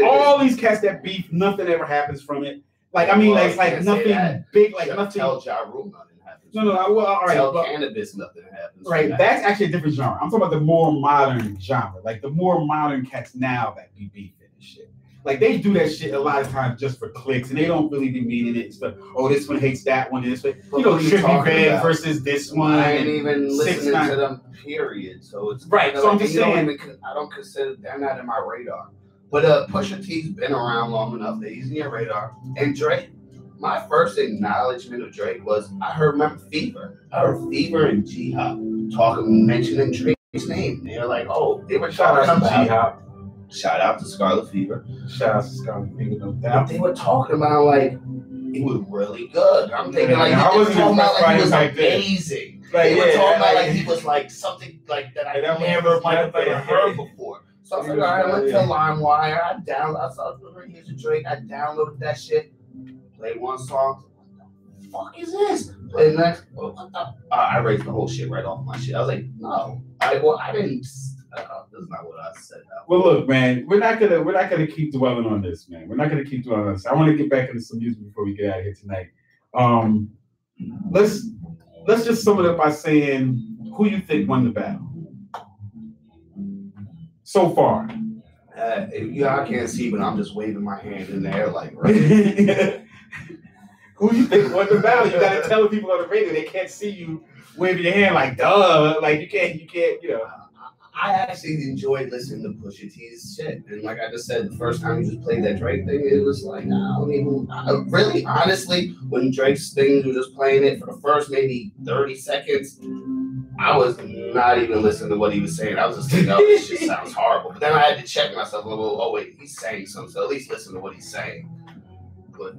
all these cats that beef, nothing ever happens from it. Like I mean, like nothing big, like nothing. Tell Ja Rule nothing happens. No. Well, all right. Tell Cannabis nothing happens. Right, that's actually a different genre. I'm talking about the more modern genre, like the more modern cats now that be beefing and shit. Like they do that shit a lot of times just for clicks, and they don't really be meaning it. It's like, oh, this one hates that one. This way, you know, Trippy Red versus this one. I ain't even listening to them. Period. So it's right. So I'm just saying, I don't consider they're not in my radar. But Pusha T's been around long enough that he's in your radar. And Drake, my first acknowledgement of Drake was I remember Fever. I heard Fever and G-Hop mentioning Drake's name. They were like, oh, they were talking about G-Hop. Shout out to Scarlet Fever. Shout out to Scarlet Fever, no doubt. They were talking about like it was really good. I'm thinking like I wasn't talking about like he was amazing. They were talking about like he was like something like that I never might have ever heard before. So I was like, all right, I went to LimeWire. I saw the reviews of Drake. I downloaded that shit. Played one song. What the fuck is this? Played the next. What the? I raised the whole shit right off my shit. I was like, no. I didn't. That's not what I said. Well, look, man, we're not gonna keep dwelling on this, man. We're not gonna keep dwelling on this. I want to get back into some music before we get out of here tonight. Let's just sum it up by saying who you think won the battle so far. I can't see, but I'm just waving my hand in the air like, right? Who you think won the battle? You gotta tell the people on the radio they can't see you waving your hand like, duh, like you can't, you know. I actually enjoyed listening to Pusha T's shit, and like I just said, the first time you just played that Drake thing, it was like, really, honestly, when Drake's things were just playing it for the first maybe 30 seconds, I was not even listening to what he was saying. I was just thinking, oh, this shit sounds horrible. But then I had to check myself a little. Oh wait, he's saying something, so at least listen to what he's saying. But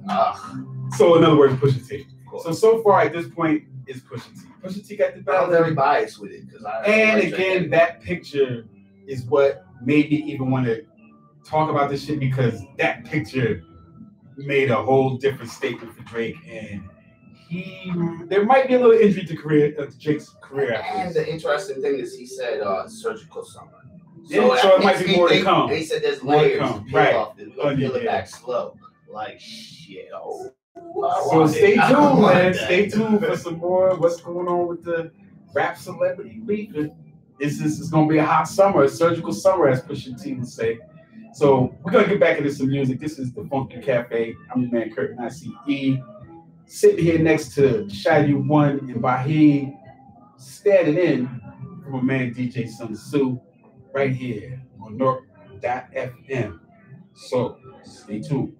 so in other words, Pusha T. So far at this point, it's Pusha T. Pusha T got the battle. I was very biased with it that picture is what made me even want to talk about this shit because that picture made a whole different statement for Drake, and there might be a little injury to Drake's career. And the interesting thing is, he said surgical summer. So it might be more to come. And he said there's layers. Right. We're gonna peel it back slow. Like shit. So stay tuned, man. Stay tuned for some more. What's going on with the rap celebrity beefing? This is going to be a hot summer, a surgical summer, as Pusha T would say. So we're going to get back into some music. This is the Funky Cafe. I'm your man, Kurt, and I see E. Sitting here next to Shayu One and Bahid, standing in from a man, DJ Sun Tzu, right here on North.fm. So stay tuned.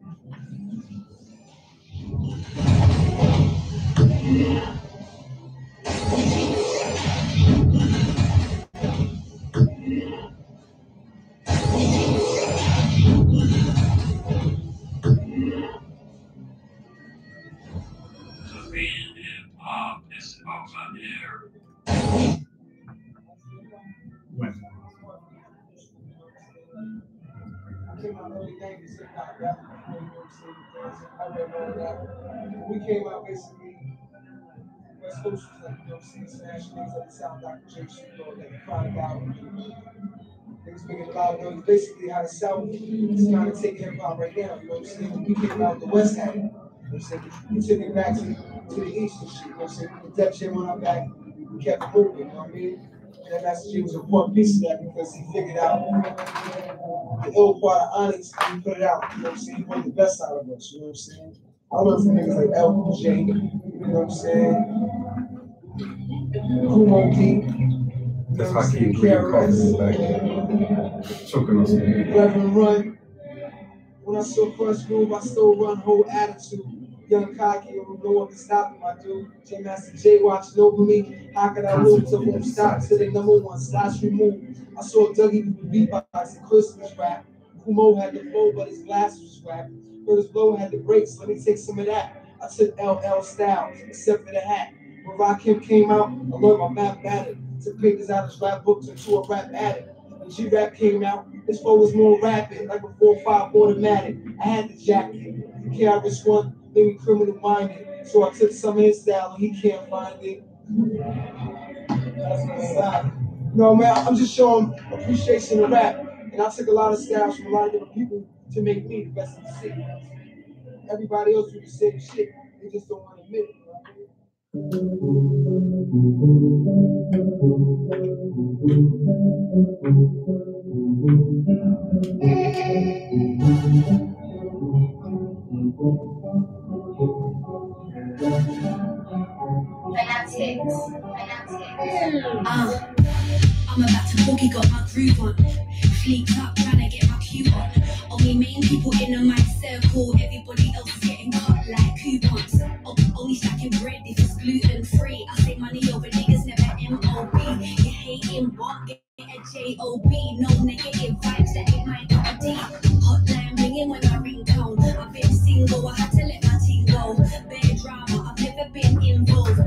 We came out basically West Coast was like, you know what I'm saying, smashing niggas at the South, Dr. J. Snoop, like the Chronic album. Niggas making a lot of noise. Basically, how the South is trying to take hip hop right now. You know what I'm saying? We came out, the West had it. You know what I'm saying? We took it back to the East and shit. You know what I'm saying? The Def Jam went out back. We kept it moving. You know what I mean? And that Master G was an important piece of that because he figured out the ill part of Onyx and he put it out. You know what I'm saying? He wanted the best out of us. You know what I'm saying? I learned from niggas like LJ. You know what I'm saying? Kumo D. That's how King Green calls back then. Choking on some music. Reverend Run. When I saw Crush move, I still run whole attitude. Young cocky, no one can stop me, my dude. J Master J watching over me. How could I move to whom stop to the #1 slash remove? I saw Dougie do the beatbox and Christmas rap. Kumo had the flow, but his glass was wrapped. Curtis Blow had the brakes, let me take some of that. I took LL style, except for the hat. When Rakim came out, I learned my mathematics. Took papers out of his rap books into a rap addict. When G-Rap came out, his flow was more rapid, like a 4.5 automatic. I had the jacket. The KRS-One made me criminal minded. So I took some of his style and he can't find it. That's my style. No, man, I'm just showing appreciation to rap. And I took a lot of styles from a lot of different people to make me the best in the city. Everybody else do the same shit. They just don't want to admit it. I'm about to boogie, got my groove on. Fleeked up, trying to get my cue on. Only main people in the mic circle. Everybody else is getting cut like coupons. Only stacking bread if it's gluten free. I say money over niggas, never MOB. You hating what? Get a J-O-B. No negative vibes, that ain't my cup of tea. Hotline ringing when I ring tone. I've been single, I had to let my team go. Bare drama, I've never been involved. I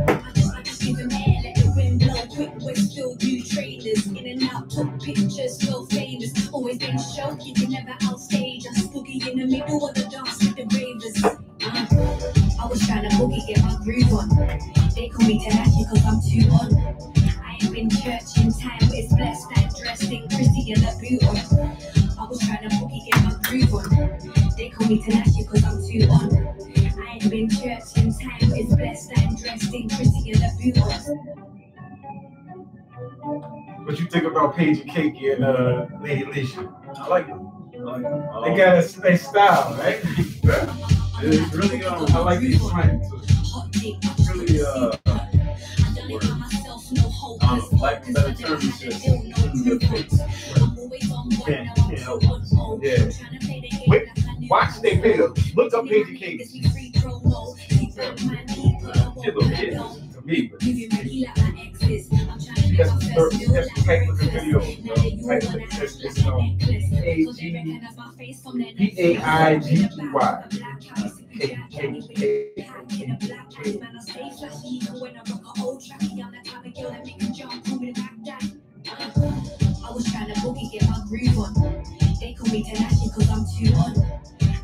just give them air, let the wind blow. Quick Westfield, do trailers. In and out, took pictures, so famous. Always been show, you can never outstage. I spooky in the middle of the dance with the ravers. I was trying to boogie, get my groove on. They call me Tanashi cause I'm too on. I ain't been church in time, but it's blessed and dressed in Chrissy and the boot on. I was trying to boogie, get my groove on. They call me Tanashi cause I'm too on. I ain't been church in time, but it's blessed and dressed in Chrissy and the boot on. What you think about Paige and Cakey and Lady Alicia? I like them. They got their style, right? It's really I like the slang too. really like better terms is just good things. Can't help it. Yeah. Wait, watch their video. Look up Paige and Cakey. They're little kids to me, but that's the type of the video. I was trying to boogie, get my groove on. They call me Tanashi cause I'm too on.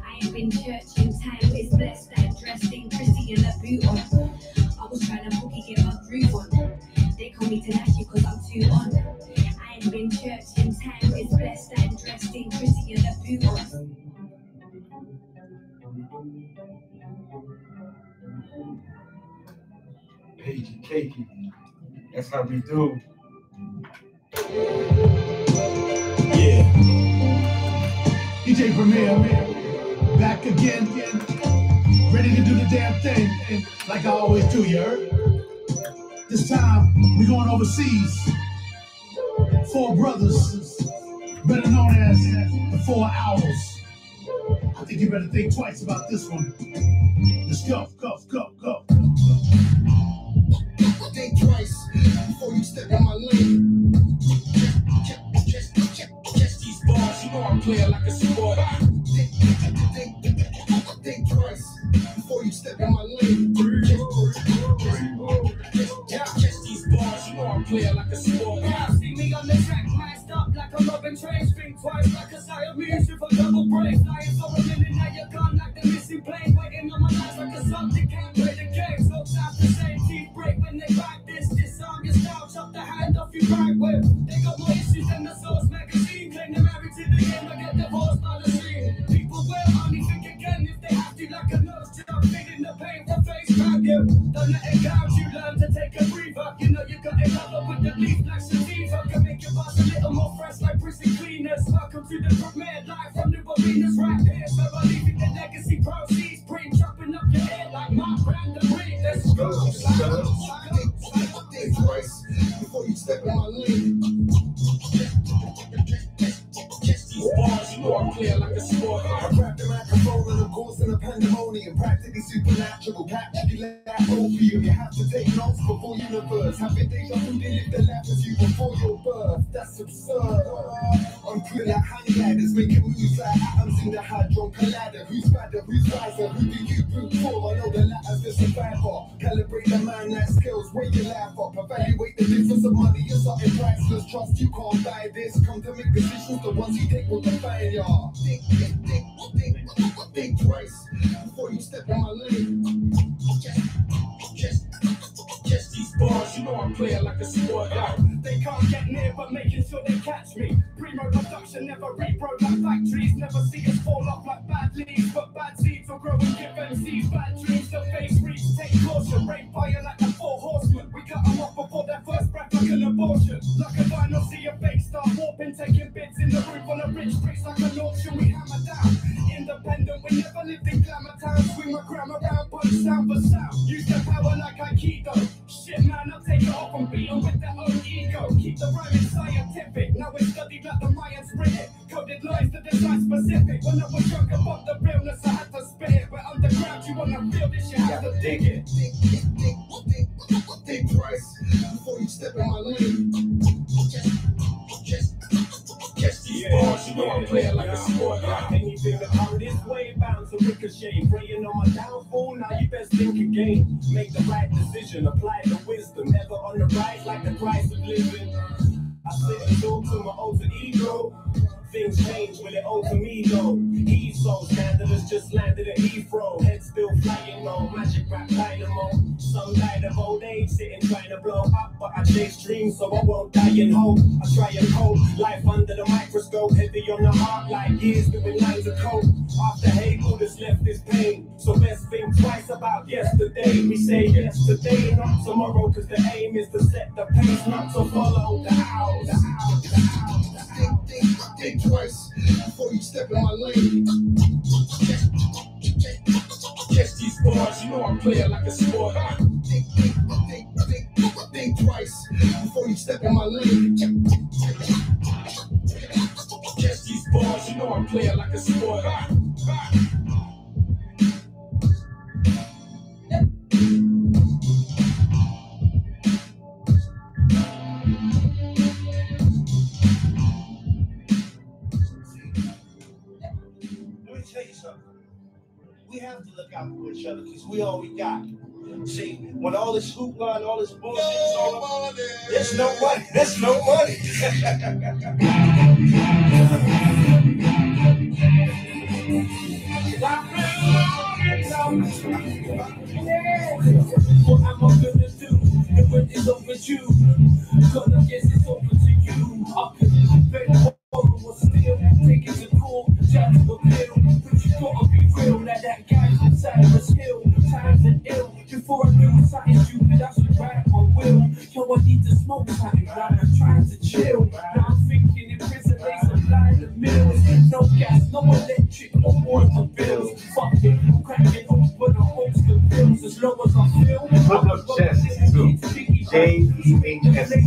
I ain't been church in time, but it's blessed and dressed in Chrissy and the boot on. I was trying to boogie, get my groove on. They call me Tanashi cause I'm too on. I ain't been church in time, but it's blessed and dressed in Chrissy and the boot on. Paige and Cakey. That's how we do. Yeah. DJ Premier, back again, ready to do the damn thing, and like I always do, you heard? This time, we're going overseas. 4 brothers, better known as the 4 Owls. I think you better think twice about this one. Let's go. Think twice before you step in my lane. Catch these balls, you know I'm playing like a sport. Think twice before you step in my lane. Catch these balls, you know I'm playing like a sport. See me on the track, masked up like a loving train. Think twice like a Siamese with a double break. Flying for a minute, now you're gone like the missing plane. Waiting on my lines like a subject can't play the game. So time to say teeth break. Venus. Welcome to the premiere live from the arenas right here. So I'm leaving the legacy proceeds. Bring chopping up your head like my brand of breed. Let's go. Think twice before you step in my lane. Bars, you know I'm clear like a sport. I grab the microphone and I'm causing a pandemonium. Practically supernatural, capture you like opium. You have to take notes before universe. Having deja vu, they live the life as you before your birth. That's absurd. I'm cool like hang gliders, making moves like atoms in the hadron collider. Who's badder, who's wiser, who do you root for? I know the latter's the survivor. Calibrate the man that skills, where you laugh up. Evaluate the difference of money, you're something priceless. Trust you can't buy this. Come to make decisions, the ones you take will define ya. Think twice before you step in my lane. Just these bars, you know I'm playing like a sport. They can't get near, but making sure they catch me. Primo production never regrow like factories. Never see us fall off like bad leaves, but bad seeds will grow and give MCs bad dreams. The face reach, take caution, rain fire like the 4 horsemen. We cut them off before their first breath like an abortion. Like a vinyl, see a fake star warping, taking bids in the roof on a rich bricks like an auction. We hammer down, independent. We never lived in glamour town. Swing my gram around, punch sound for sound. Use their power like Aikido. Shit, man, I'll take it off and beat them with their own ego. Keep the rhyming scientific. Now it's studied like the Mayans writ it. Coded lines to design specific. When I was drunk about the realness, I had to spit it. But underground, you wanna feel this, you have to dig it. Think twice before you step in my lane. Catch these bars, you know I'm playing like a sport. Anything that come this way, bound to ricochet. Praying on my downfall, now you best think again. Make the right decision, apply the wisdom. Ever on the rise like the price of living. I sit and talk to my alter ego. Things change when it owed to me though. He's so scandalous, just landed at Heathrow. Head still flying low, magic rap dynamo. Some died of old age, sitting trying to blow up. But I chase dreams so I won't die in hope. I try and cope, life under the microscope. Heavy on the heart like years doing lines of coke. After hate, all that's left is pain. So best think twice about yesterday. We say yes today, not tomorrow. Cause the aim is to set the pace, not to follow the house. Think twice before you step in my lane. Catch these bars, you know I'm playing like a sport. Think twice before you step in my lane. Catch these bars, you know I'm playing like a sport. We have to look out for each other because we all we got. See, when all this hoopla and all this bullshit is all up, there's no money. There's no money. What am I gonna do when it's over you? Gonna guess it's over to you. I could bet or still take it to court, judge the bill. But you gotta be real that guy's inside of us hill. Times and ill. Before I do something stupid, I should ride my will. Yo, I need to smoke something, right? I'm trying to chill. Now I'm thinking in prison they supply the mills. No gas, no electric, no water bills. Fuck it, I'm cracking open a host of bills as low as I feel. Look up chest too. JEHST.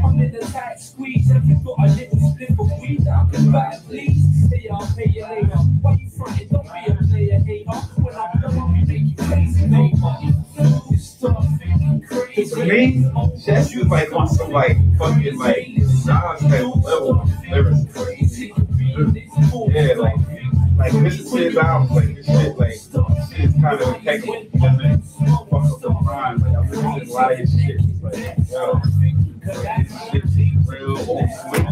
I'm in a tight squeeze. Have you got a little slip of weed that I can buy, please? Hey, I'll pay you later. Why you frontin'? Don't be a player hater. When I blow up, you make you crazy, make money. You start thinking crazy. To me, chest is like on some like fucking like Nas type level lyrics. Yeah, like this is his album, like this shit, like shit is kind of technical. Fuck up the rhyme, like I'm listening to a lot of his shit. It's like, yo, this shit real old school.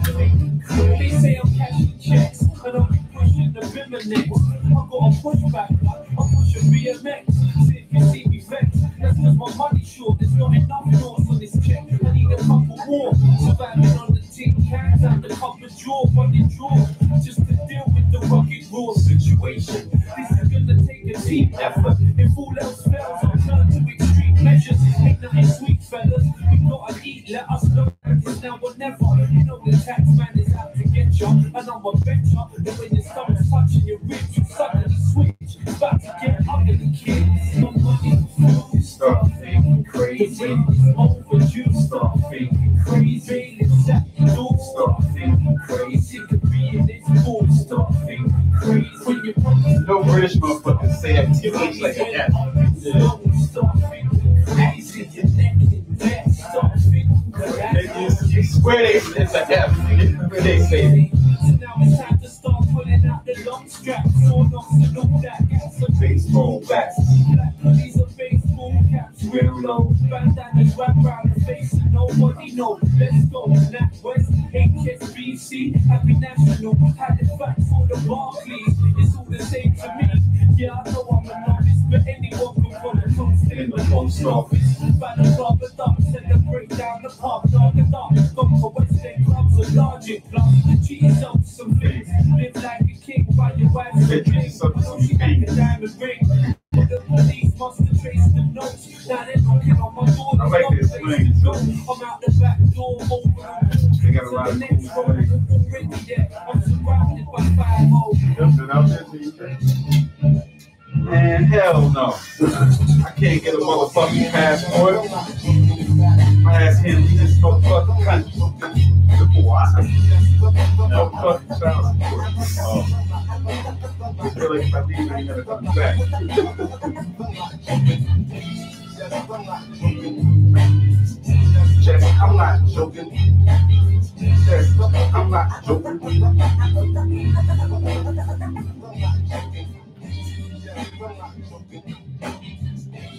They say I'm cashing checks, and I'll be pushing the Biminics. I got a pushback, I'm pushing BMX. See if you see me vex, that's cause my money's short. There's not enough notes on this check. I need a couple more. Surviving on the tin cans out the cup of jaw, running draw. Just to deal with the rugged raw situation. This is gonna take a team effort. If all else fails, I'll turn to extreme measures. Ain't nothing sweet, fellas. We gotta eat, let us know. It's now now or never. You know the tax man is out to get you. And I'm a venture. And when your stomach's touching your ribs, you suddenly switch. About to get ugly, kids. No money, you start thinking crazy. Overdue, start thinking crazy. It's that you start thinking crazy. Could be in this school, start thinking crazy. When you No British motherfuckers say that TH like a F. start thinking crazy. Your neck and back start thinking crazy. You swear it's a F. Where they say it. So now it's time to start pulling out the long straps. So not to look that got some Baseball bats. black hoodies and baseball caps, real low. Bandanas wrap around the face and nobody know. Let's go. NatWest, HSBC, Happy National, Halifax for the Barclays. It's all the same to me. Yeah, I know I'm a novice, but anyone can run a constant in the post office. By the club of ducks and the break down the pub, dog and dark. Go to West End clubs and large it plus. Treat yourself to some things. Live like a king by your wife's a king. She make a diamond ring. The police must have traced the notes. Now they're knocking on my door. I like this swing. I'm out the back door over They got a lot the of next cool road. swing. Already there. I'm surrounded by 5-0. Jumping out there to you. Man, hell no. I can't get a motherfucking passport. My ass can't leave this motherfucking country. No fucking child support. I feel like if I leave, I ain't gonna come back. Jess, I'm not joking. Jess, I'm not joking.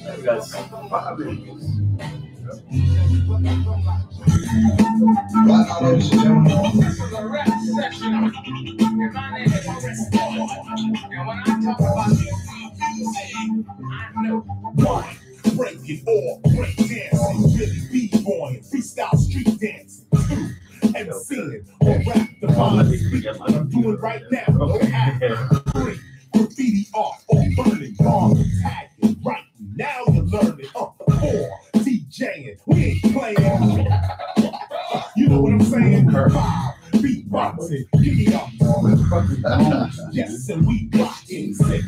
We got 5 minutes. Ladies and gentlemen. This is a rap session. And my name is Chris Paul. And when I talk about music, I know. One, breaking or break dancing, really b-boying, freestyle street dancing. 2, MCing or rap the violence. What I'm doing right now, no act. 3, graffiti art or burning bars and tagging. Right now you're learning. 4, DJing, we ain't playing. You know what I'm saying? 5, beatboxing, give me up. Yes, and we rockin'. 6,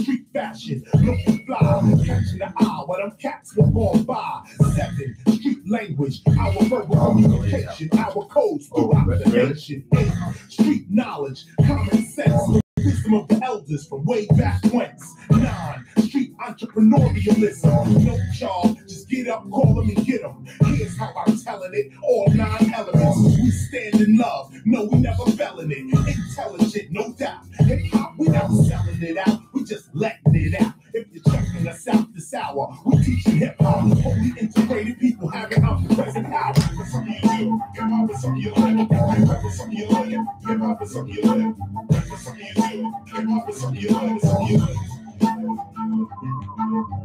street fashion, looking fly, catching the eye while them cats walk on by. 7, street language, our verbal communication, our codes throughout the nation. 8, street knowledge, common sense, wisdom of the elders from way back whence. 9, street entrepreneurialism, no job, just get up, call them and get them. Here's how I'm telling it, all 9 elements. We stand in love, no, we never felling it. Intelligent, no doubt. Hip hop, we not selling it out, we just letting it out. If you're checking us out this hour, we teaching hip hop. Only integrated people having omnipresent power. It's something you do, hip hop is something you live. Hip hop is something you live. Hip hop is something you live. It's something you do, hip hop is something you live. It's something you live.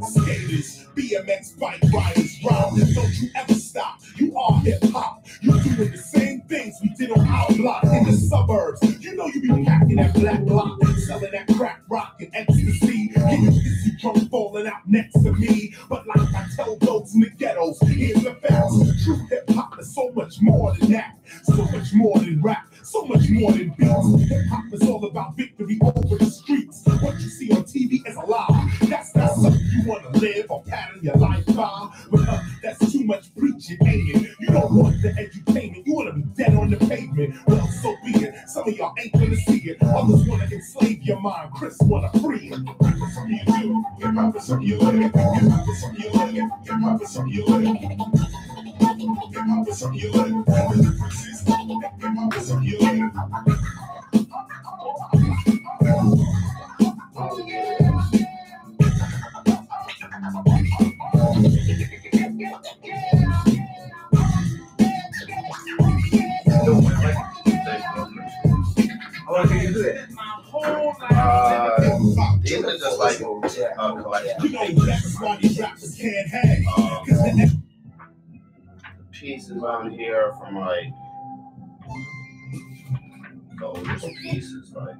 Skaters, BMX bike riders, riders, don't you ever stop. You are hip hop. You're doing the same things we did on our block in the suburbs. You know you be packing that black block, selling that crack rock and ecstasy. Getting busy drunk falling out next to me. But like I tell those in the ghettos, here's the facts. True hip hop is so much more than that. So much more than rap. So much more than beats. Hip hop is all about victory over the streets. What you see on TV is a lie. That's not something you want to live or pattern your life by. But that's too much preaching, ain't it? You don't want the edutainment. You want to be dead on the pavement. Well, so be it. Some of y'all ain't gonna see it. Others want to enslave your mind. Chris want to free it. Hip hop is something you do. Hip hop is something you live. Hip hop is something you live. Hip hop is something you live. Hip hop is something you live. The difference is hip hop is something you live. These are just like You know that's why these rappers can't hang. pieces on here from like those pieces, like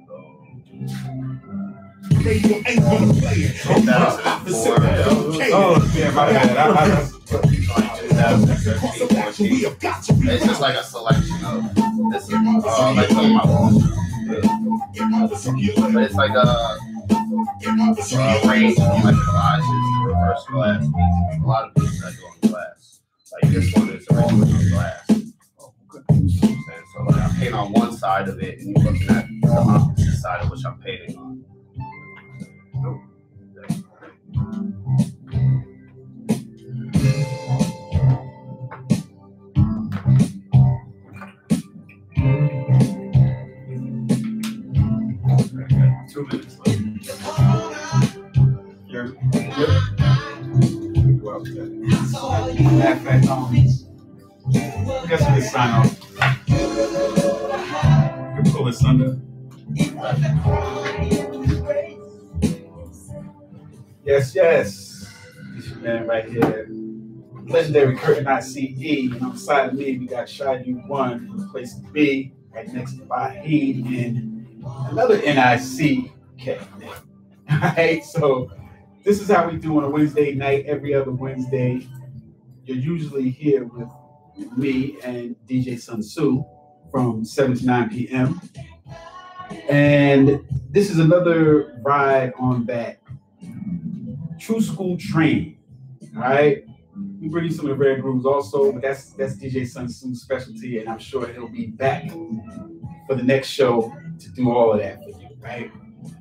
Radio ain't gonna play it. 2004. Oh, yeah, my bad. 7, 13, 14. It's just like a selection of this, like some of my walls. But it's like a range from like collages to reverse glass pieces. A lot of pieces I do on glass. Like this one is originally on glass. So like I paint on one side of it, and you're looking at the opposite side of which I'm painting on. Okay, 2 minutes left. Yep. Go out with that. Matter of fact, I guess we can sign off. We can pull this under. Yes. This your man right here. Legendary Curtain ICE. And on the side of me, we got Shy U1 in the place to be, right next to Bahid and another NICK. Alright, so this is how we do on a Wednesday night, every other Wednesday. You're usually here with me and DJ Sun Tzu from 7 to 9 p.m. And this is another ride on that True School train. All right. We bring you some of the rare grooves also, but that's DJ Sun Tzu's specialty, and I'm sure he'll be back for the next show to do all of that for you, right?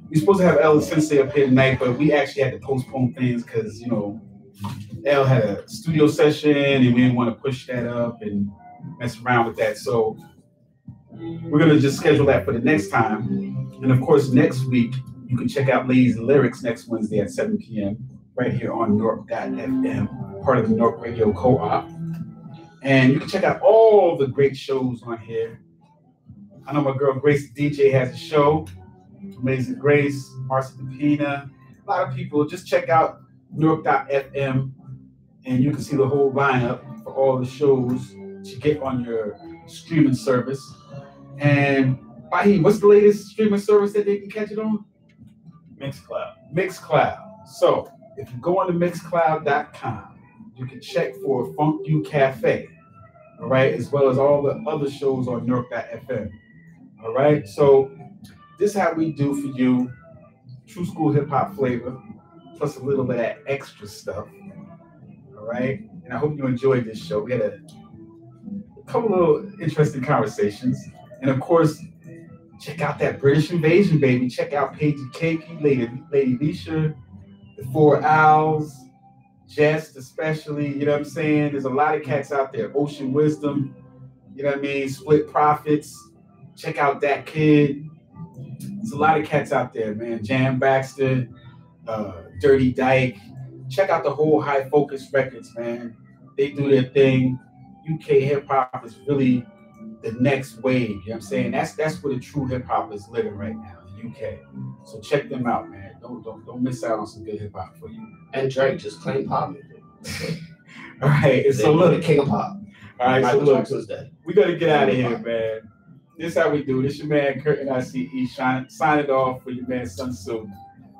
We're supposed to have El Sensei up here tonight, but we actually had to postpone things because, you know, El had a studio session and we didn't want to push that up and mess around with that. So we're going to just schedule that for the next time. And of course, next week, you can check out Ladies and Lyrics next Wednesday at 7 p.m. right here on Nork.fm, part of the Nork Radio Co-op. And you can check out all the great shows on here. I know my girl Grace DJ has a show. Amazing Grace, Marcia DePina, a lot of people. Just check out Nork.fm and you can see the whole lineup for all the shows to get on your streaming service. And Bahid, what's the latest streaming service that they can catch it on? Mixcloud. So if you go on to mixcloud.com, you can check for Funk You Cafe, all right, as well as all the other shows on Nork.fm. All right, so this is how we do for you true school hip hop flavor, plus a little bit of that extra stuff. All right, and I hope you enjoyed this show. We had a couple little interesting conversations, and of course, check out that British Invasion, baby. Check out Paige Cakey, Lady Leisha, the Four Owls, Jest especially. You know what I'm saying? There's a lot of cats out there. Ocean Wisdom, you know what I mean? Split Profits. Check out that kid. There's a lot of cats out there, man. Jam Baxter, Dirty Dyke. Check out the whole High Focus Records, man. They do their thing. UK hip hop is really the next wave. You know what I'm saying? That's where the true hip hop is living right now, the UK. So check them out, man. Don't miss out on some good hip hop for you. And Drake just claimed pop music. All right, so look, the king of pop. All right, Michael so look, Jackson was dead. We gotta get out of here, man. This is how we do. This your man Curtin ICE signing off for your man Sun Tzu. All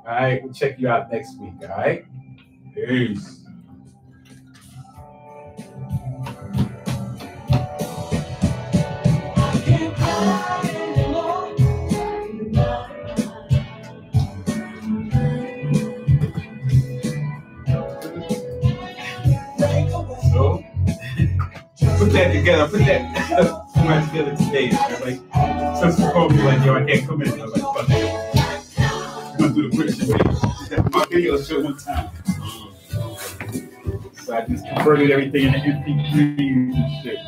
right, we'll check you out next week. All right, peace. Put that together. Put that together today. Like, since you called me like, yo, I can't come in. I was like, fuck it. I'm gonna do the British Invasion. My video show one time. So I just converted everything into MP3 and shit.